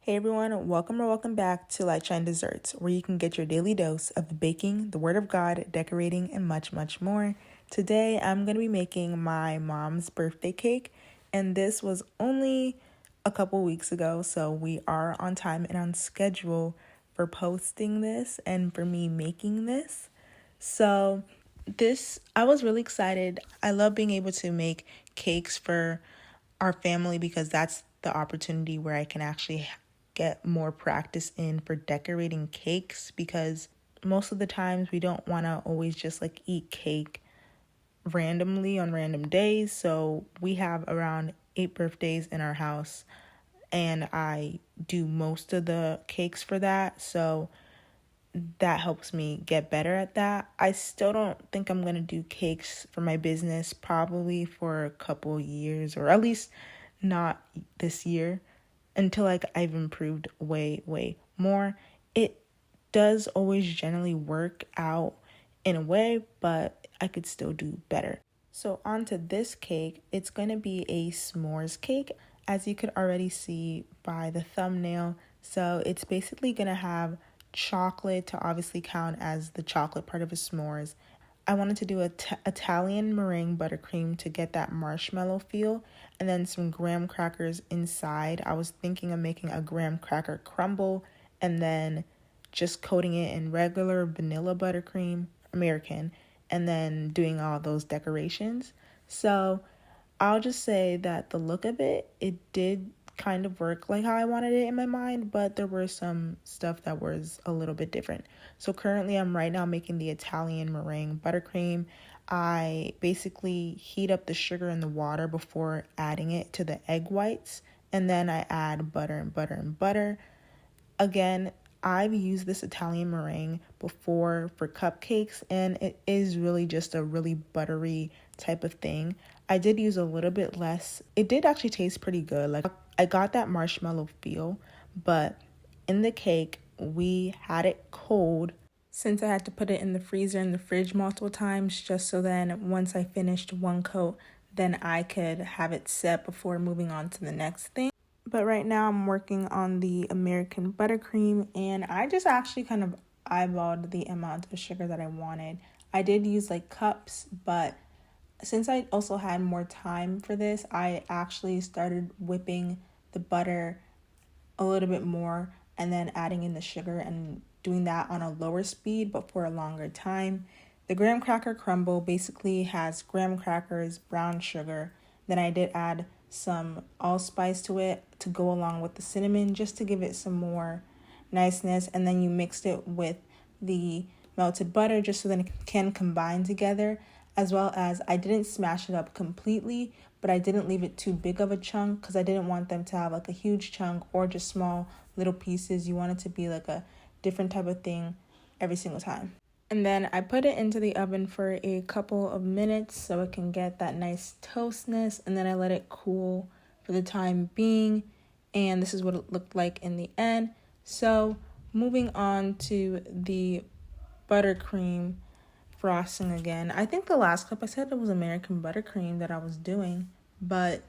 Hey everyone, welcome or welcome back to Light Shine Desserts, where you can get your daily dose of baking, the Word of God, decorating, and much, much more. Today, I'm going to be making my mom's birthday cake, and this was only a couple weeks ago, so we are on time and on schedule for posting this and for me making this. So I was really excited. I love being able to make cakes for our family because that's the opportunity where I can actually get more practice in for decorating cakes, because most of the times we don't want to always just like eat cake randomly on random days. So we have around 8 birthdays in our house and I do most of the cakes for that. So that helps me get better at that. I still don't think I'm going to do cakes for my business probably for a couple years, or at least not this year, until like I've improved way more. It does always generally work out in a way, but I could still do better. So onto this cake, it's going to be a s'mores cake, as you could already see by the thumbnail. So it's basically going to have chocolate to obviously count as the chocolate part of a s'mores. I wanted to do Italian meringue buttercream to get that marshmallow feel, and then some graham crackers inside. I was thinking of making a graham cracker crumble and then just coating it in regular vanilla buttercream, American, and then doing all those decorations. So I'll just say that the look of it did kind of work like how I wanted it in my mind, but there were some stuff that was a little bit different. So currently I'm right now making the Italian meringue buttercream. I basically heat up the sugar in the water before adding it to the egg whites, and then I add butter and butter and butter. Again, I've used this Italian meringue before for cupcakes, and it is really just a really buttery type of thing. I did use a little bit less. It did actually taste pretty good. Like, I got that marshmallow feel, but in the cake, we had it cold since I had to put it in the freezer and the fridge multiple times, just so then once I finished one coat, then I could have it set before moving on to the next thing. But right now I'm working on the American buttercream, and I just actually kind of eyeballed the amount of sugar that I wanted. I did use like cups, but since I also had more time for this, I actually started whipping the butter a little bit more and then adding in the sugar and doing that on a lower speed but for a longer time. The graham cracker crumble basically has graham crackers, brown sugar. Then I did add some allspice to it to go along with the cinnamon, just to give it some more niceness. And then you mixed it with the melted butter just so that it can combine together, as well as I didn't smash it up completely, but I didn't leave it too big of a chunk because I didn't want them to have like a huge chunk or just small little pieces. You want it to be like a different type of thing every single time. And then I put it into the oven for a couple of minutes so it can get that nice toastness, and then I let it cool for the time being, and this is what it looked like in the end. So moving on to the buttercream frosting again. I think the last clip I said it was American buttercream that I was doing, but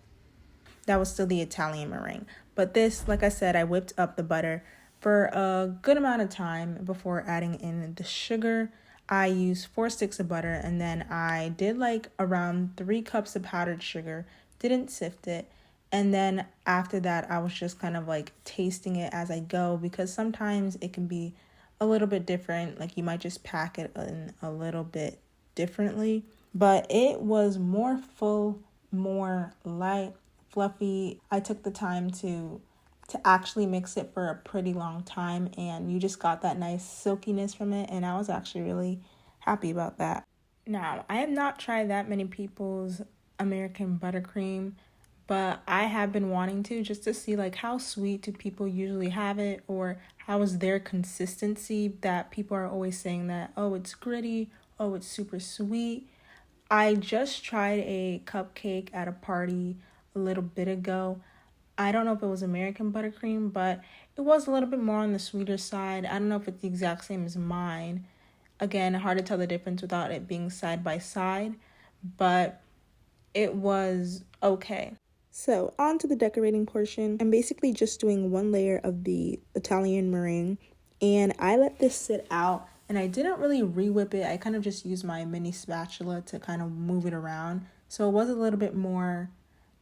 that was still the Italian meringue. But this, like I said, I whipped up the butter for a good amount of time before adding in the sugar. I used 4 sticks of butter, and then I did like around 3 cups of powdered sugar, didn't sift it. And then after that, I was just kind of like tasting it as I go, because sometimes it can be a little bit different. Like you might just pack it in a little bit differently. But it was more full, more light, fluffy. I took the time to actually mix it for a pretty long time, and you just got that nice silkiness from it, and I was actually really happy about that. Now, I have not tried that many people's American buttercream, but I have been wanting to, just to see like how sweet do people usually have it, or how is their consistency, that people are always saying that, oh, it's gritty, oh, it's super sweet. I just tried a cupcake at a party a little bit ago. I don't know if it was American buttercream, but it was a little bit more on the sweeter side. I don't know if it's the exact same as mine. Again, hard to tell the difference without it being side by side, but it was okay. So on to the decorating portion. I'm basically just doing one layer of the Italian meringue, and I let this sit out, and I didn't really re-whip it. I kind of just used my mini spatula to kind of move it around. So it was a little bit more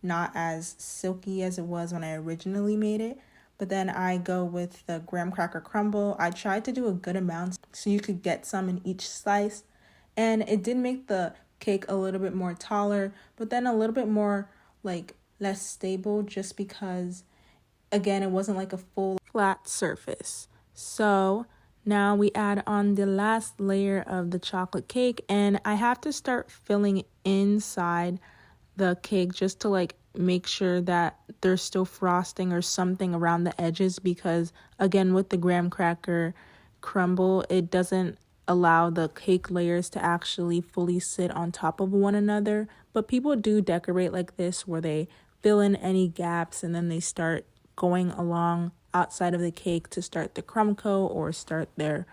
not as silky as it was when I originally made it. But then I go with the graham cracker crumble. I tried to do a good amount so you could get some in each slice. And it did make the cake a little bit more taller, but then a little bit more like less stable, just because again it wasn't like a full flat surface. So now we add on the last layer of the chocolate cake, and I have to start filling inside the cake just to like make sure that there's still frosting or something around the edges, because again with the graham cracker crumble, it doesn't allow the cake layers to actually fully sit on top of one another. But people do decorate like this, where they fill in any gaps and then they start going along outside of the cake to start the crumb coat or start their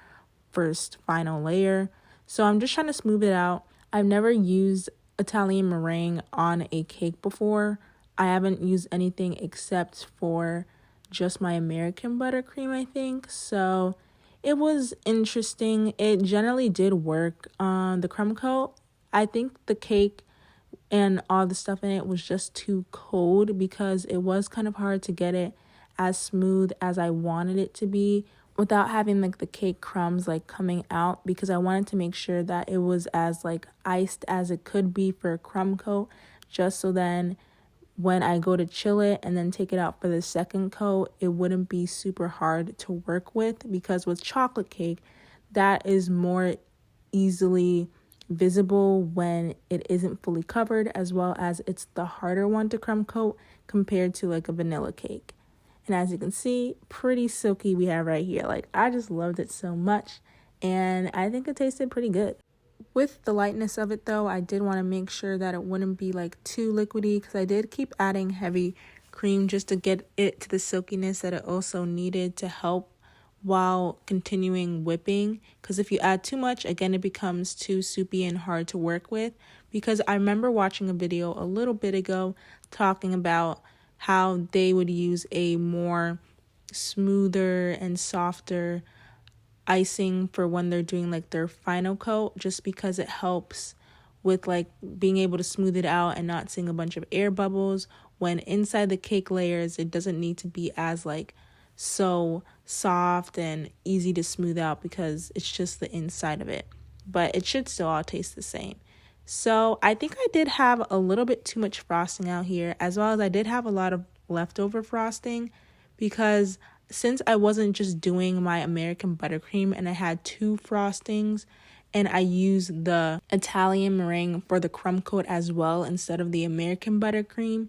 first final layer. So I'm just trying to smooth it out. I've never used Italian meringue on a cake before. I haven't used anything except for just my American buttercream, I think. So it was interesting. It generally did work on the crumb coat. I think the cake and all the stuff in it was just too cold, because it was kind of hard to get it as smooth as I wanted it to be without having like the cake crumbs like coming out, because I wanted to make sure that it was as like iced as it could be for a crumb coat, just so then when I go to chill it and then take it out for the second coat, it wouldn't be super hard to work with. Because with chocolate cake, that is more easily visible when it isn't fully covered, as well as it's the harder one to crumb coat compared to like a vanilla cake. And as you can see, pretty silky we have right here. Like, I just loved it so much, and I think it tasted pretty good. With the lightness of it though, I did want to make sure that it wouldn't be like too liquidy, because I did keep adding heavy cream just to get it to the silkiness that it also needed to help while continuing whipping. Because if you add too much, again, it becomes too soupy and hard to work with. Because I remember watching a video a little bit ago talking about how they would use a more smoother and softer icing for when they're doing like their final coat, just because it helps with like being able to smooth it out and not seeing a bunch of air bubbles. When inside the cake layers, it doesn't need to be as like so soft and easy to smooth out, because it's just the inside of it, but it should still all taste the same. So I think I did have a little bit too much frosting out here, as well as I did have a lot of leftover frosting, because since I wasn't just doing my American buttercream and I had two frostings, and I used the Italian meringue for the crumb coat as well instead of the American buttercream,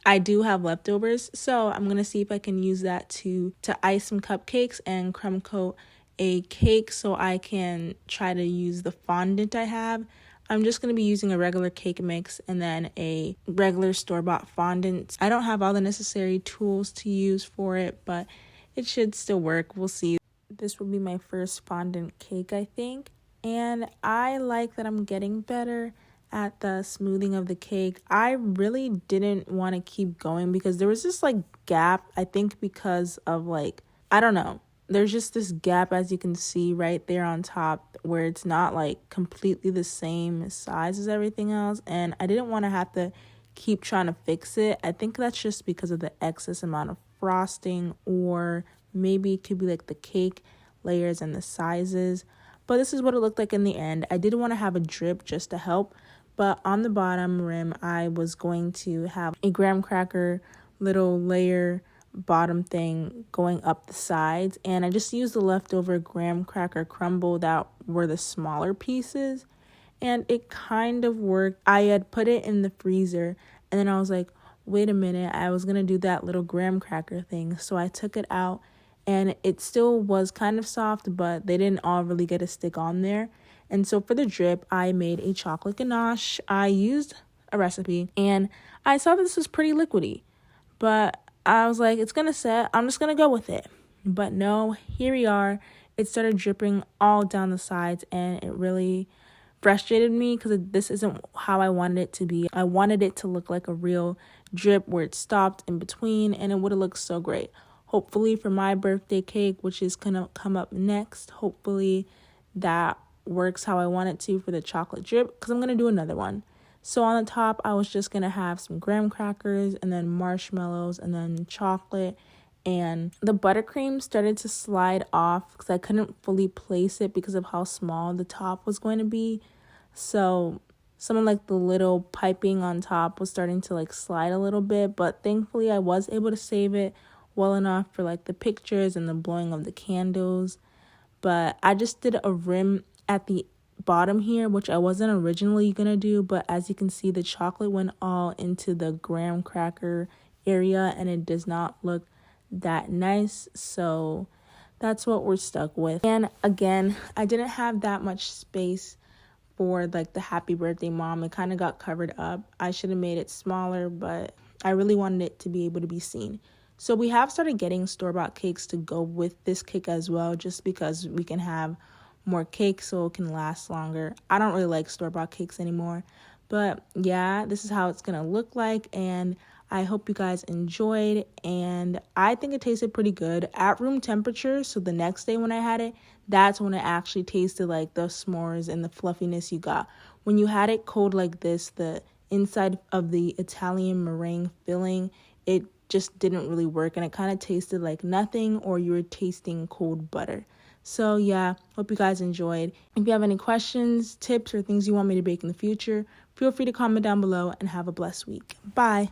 I do have leftovers. So I'm going to see if I can use that to ice some cupcakes and crumb coat a cake, so I can try to use the fondant I have. I'm just going to be using a regular cake mix and then a regular store-bought fondant. I don't have all the necessary tools to use for it, but it should still work. We'll see. This will be my first fondant cake, I think. And I like that I'm getting better at the smoothing of the cake. I really didn't want to keep going because there was this like gap, I think because of like, I don't know. There's just this gap, as you can see right there on top, where it's not like completely the same size as everything else. And I didn't want to have to keep trying to fix it. I think that's just because of the excess amount of frosting, or maybe it could be like the cake layers and the sizes. But this is what it looked like in the end. I did want to have a drip just to help. But on the bottom rim, I was going to have a graham cracker little layer bottom thing going up the sides, and I just used the leftover graham cracker crumble that were the smaller pieces, and it kind of worked. I had put it in the freezer, and then I was like, wait a minute, I was gonna do that little graham cracker thing, so I took it out, and it still was kind of soft, but they didn't all really get a stick on there. And so for the drip, I made a chocolate ganache. I used a recipe, and I saw this was pretty liquidy, but I was like, it's going to set. I'm just going to go with it. But no, here we are. It started dripping all down the sides, and it really frustrated me because this isn't how I wanted it to be. I wanted it to look like a real drip where it stopped in between, and it would have looked so great. Hopefully for my birthday cake, which is gonna come up next, hopefully that works how I want it to for the chocolate drip, because I'm gonna do another one. So on the top, I was just gonna have some graham crackers and then marshmallows and then chocolate, and the buttercream started to slide off because I couldn't fully place it because of how small the top was going to be. So some of like the little piping on top was starting to like slide a little bit, but thankfully I was able to save it well enough for like the pictures and the blowing of the candles. But I just did a rim at the bottom here, which I wasn't originally gonna do, but as you can see, the chocolate went all into the graham cracker area and it does not look that nice, so that's what we're stuck with. And again, I didn't have that much space for like the happy birthday mom. It kind of got covered up. I should have made it smaller, but I really wanted it to be able to be seen. So we have started getting store-bought cakes to go with this cake as well, just because we can have more cake so it can last longer. I don't really like store-bought cakes anymore, but yeah, this is how it's gonna look like, and I hope you guys enjoyed, and I think it tasted pretty good at room temperature. So the next day when I had it, that's when it actually tasted like the s'mores and the fluffiness you got. When you had it cold like this, the inside of the Italian meringue filling, it just didn't really work, and it kind of tasted like nothing, or you were tasting cold butter. So yeah, hope you guys enjoyed. If you have any questions, tips, or things you want me to bake in the future, feel free to comment down below, and have a blessed week. Bye.